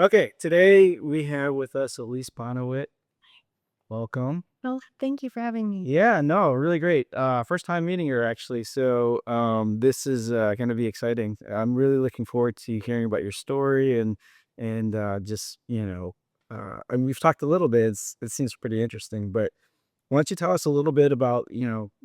Okay, today we have with us Alysse Bonawitt. Welcome. Well, thank you for having me. Yeah, no, really great. First time meeting her actually. So this is gonna be exciting. I'm really looking forward to hearing about your story and just, and we've talked a little bit. It seems pretty interesting, but why don't you tell us a little bit about,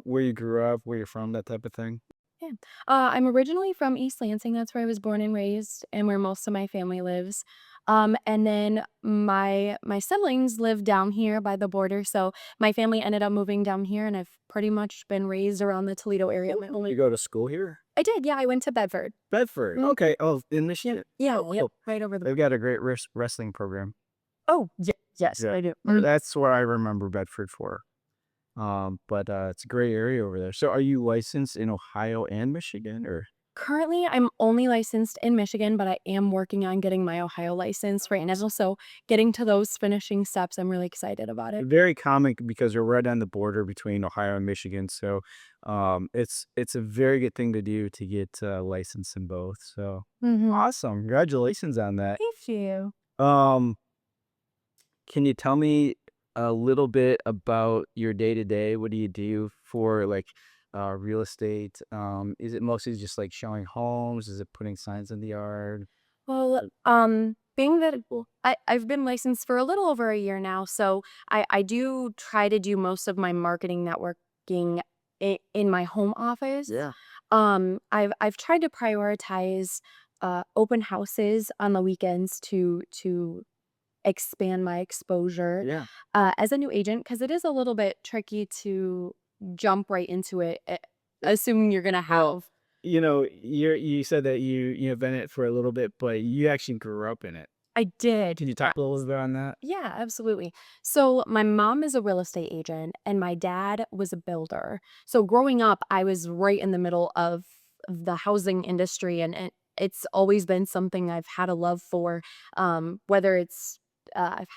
where you grew up, where you're from, that type of thing? Yeah. I'm originally from East Lansing. That's where I was born and raised, and where most of my family lives. And then my siblings live down here by the border, so my family ended up moving down here, and I've pretty much been raised around the Toledo area. My You only go to school here? I did, yeah. I went to Bedford. Bedford. Mhm. Okay. Oh, in Yep. Michigan. Yeah. Oh, Yep. cool. Right over the. They've got a great wrestling program. Oh, yes, Yeah, I do. Mhm. that's what I remember Bedford for. But it's a great area over there. So are you licensed in Ohio and Michigan or? Currently, I'm only licensed in Michigan, but I am working on getting my Ohio license right now. So getting to those finishing steps, I'm really excited about it. Very common because we're right on the border between Ohio and Michigan. So it's a very good thing to do to get licensed in both. So Mm-hmm. awesome. Congratulations on that. Thank you. Um, can you tell me a little bit about your day to day? What do you do for like real estate? Is it mostly just like showing homes? Is it putting signs in the yard? Well, being that I've been licensed for a little over a year now, so I do try to do most of my marketing networking in my home office. Yeah. I've tried to prioritize open houses on the weekends to expand my exposure Yeah. as a new agent because it is a little bit tricky to jump right into it, assuming you're gonna Well, have. you said that you've been in it for a little bit, but you actually grew up in it. I did. Can you talk a little bit on that? Yeah, absolutely. So, my mom is a real estate agent and my dad was a builder. So, growing up, I was right in the middle of the housing industry, and it's always been something I've had a love for. Whether it's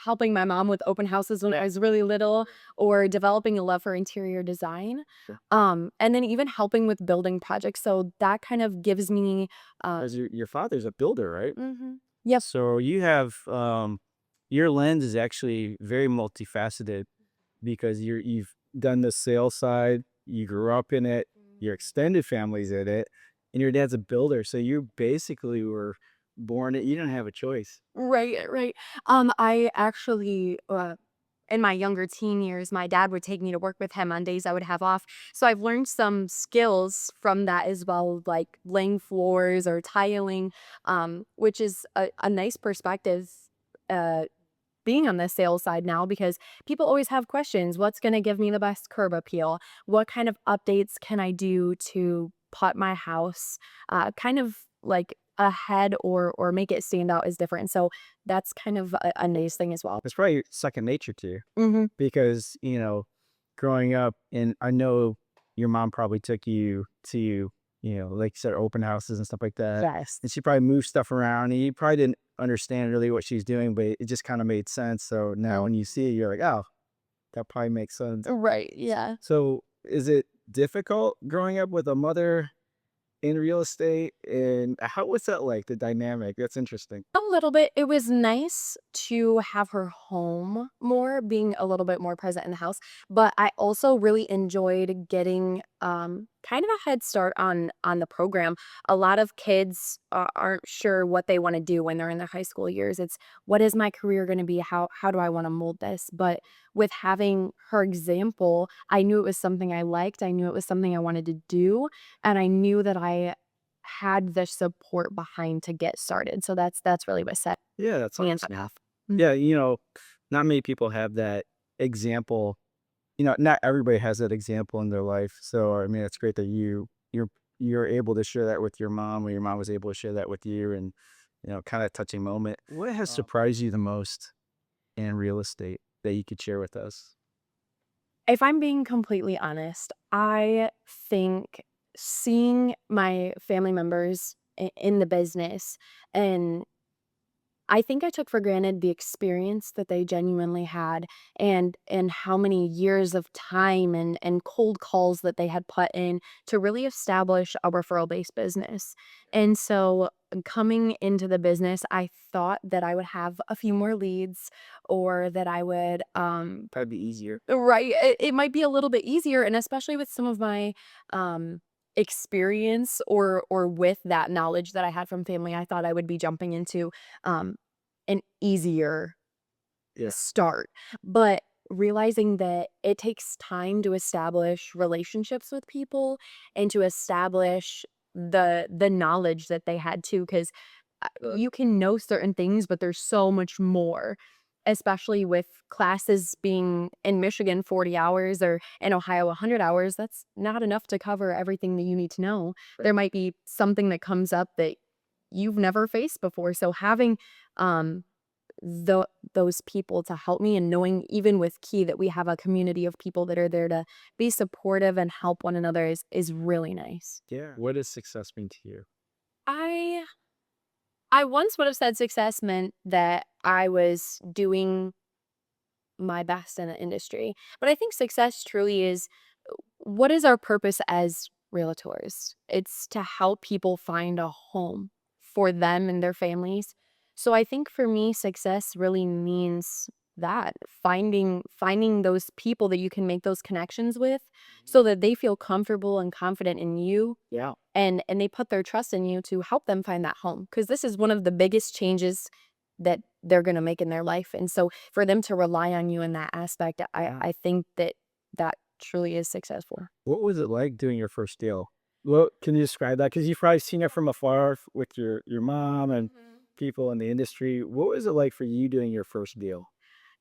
helping my mom with open houses when I was really little, or developing a love for interior design, Sure. and then even helping with building projects. So, that kind of gives me. Uh, 'Cause your father's a builder, right? mhm. Yep. So you have your lens is actually very multifaceted because you've done the sales side, you grew up in it, your extended family's in it, and your dad's a builder. So you basically were born it. You didn't have a choice. Right, right. I actually, in my younger teen years, my dad would take me to work with him on days I would have off. So I've learned some skills from that as well, like laying floors or tiling, which is a nice perspective. Uh, Being on the sales side now because people always have questions. What's going to give me the best curb appeal? What kind of updates can I do to put my house kind of like ahead or make it stand out as different? So that's kind of a nice thing as well. It's probably second nature to you Hmm. because, growing up, and I know your mom probably took you to, like you said, open houses and stuff like that. Yes. And she probably moved stuff around and you probably didn't understand really what she's doing, but it just kind of made sense. So now when you see it, you're like, oh, that probably makes sense. Right. Yeah. So is it difficult growing up with a mother in real estate? And how was that like, the dynamic? That's interesting. A little bit. It was nice to have her home more, being a little bit more present in the house, but I also really enjoyed getting kind of a head start on the program. A lot of kids aren't sure what they want to do when they're in their high school years. It's what is my career going to be? How do I want to mold this? But with having her example, I knew it was something I liked. I knew it was something I wanted to do, and I knew that I had the support behind to get started. So that's really what set Yeah, that's me on awesome. path. Mm. Yeah, not many people have that example. Not everybody has that example in their life. So I mean, it's great that you're able to share that with your mom, or your mom was able to share that with you, and kind of touching moment. What has surprised you the most in real estate that you could share with us? If I'm being completely honest, I think seeing my family members in the business, and I think I took for granted the experience that they genuinely had and how many years of time and cold calls that they had put in to really establish a referral-based business. And so coming into the business, I thought that I would have a few more leads or that I would That'd be easier. right, it might be a little bit easier, and especially with some of my experience or with that knowledge that I had from family, I thought I would be jumping into um an easier Yeah. start. But realizing that it takes time to establish relationships with people and to establish the knowledge that they had too, because you can know certain things, but there's so much more, especially with classes being in Michigan 40 hours or in Ohio 100 hours. That's not enough to cover everything that you need to know. There might be something that comes up that you've never faced before. So having um those people to help me and knowing even with Key that we have a community of people that are there to be supportive and help one another is really nice. Yeah. What does success mean to you? I I once would have said success meant that I was doing my best in an industry. But I think success truly is what is our purpose as realtors? It's to help people find a home for them and their families. So I think for me, success really means that finding those people that you can make those connections with so that they feel comfortable and confident in you Yeah. and they put their trust in you to help them find that home because this is one of the biggest changes that they're going to make in their life, and so for them to rely on you in that aspect, Yeah. I think that that truly is successful. What was it like doing your first deal? Well, can you describe that? Because you've probably seen it from afar with your mom and people in the industry. What was it like for you doing your first deal?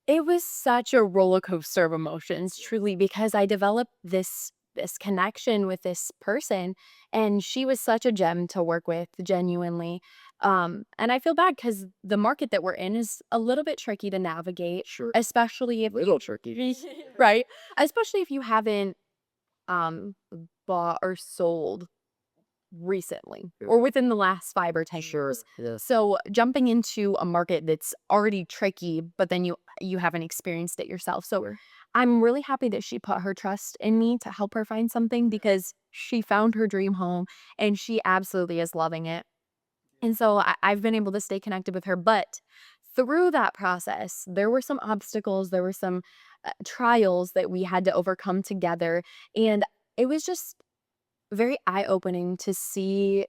It was such a roller coaster of emotions, truly, because I developed this connection with this person, and she was such a gem to work with, genuinely. And I feel bad because the market that we're in is a little bit tricky to navigate, Sure. especially if Little tricky. right, especially if you haven't um bought or sold recently Yeah. or within the last 5 or 10 Sure. years. Yes. So jumping into a market that's already tricky, but then you haven't experienced it yourself. So Sure. I'm really happy that she put her trust in me to help her find something because she found her dream home and she absolutely is loving it. And so I've been able to stay connected with her. But through that process, there were some obstacles, there were some trials that we had to overcome together. And it was just very eye opening to see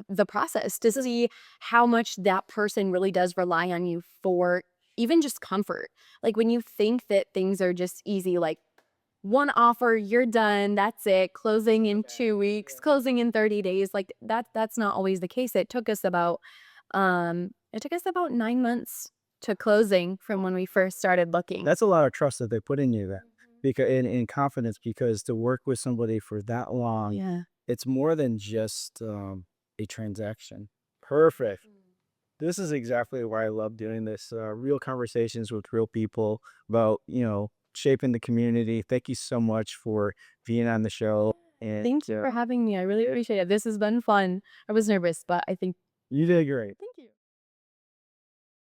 the process, to see how much that person really does rely on you for even just comfort. Like when you think that things are just easy, like one offer, you're done, that's it, closing in 2 weeks, closing in 30 days, like that's not always the case. It took us about 9 months to closing from when we first started looking. That's a lot of trust that they put in you then, because in confidence, because to work with somebody for that long, Yeah. it's more than just a transaction. Perfect. This is exactly why I love doing this. Real conversations with real people about, shaping the community. Thank you so much for being on the show. And Thank you for having me. I really appreciate it. This has been fun. I was nervous, but I think you did great.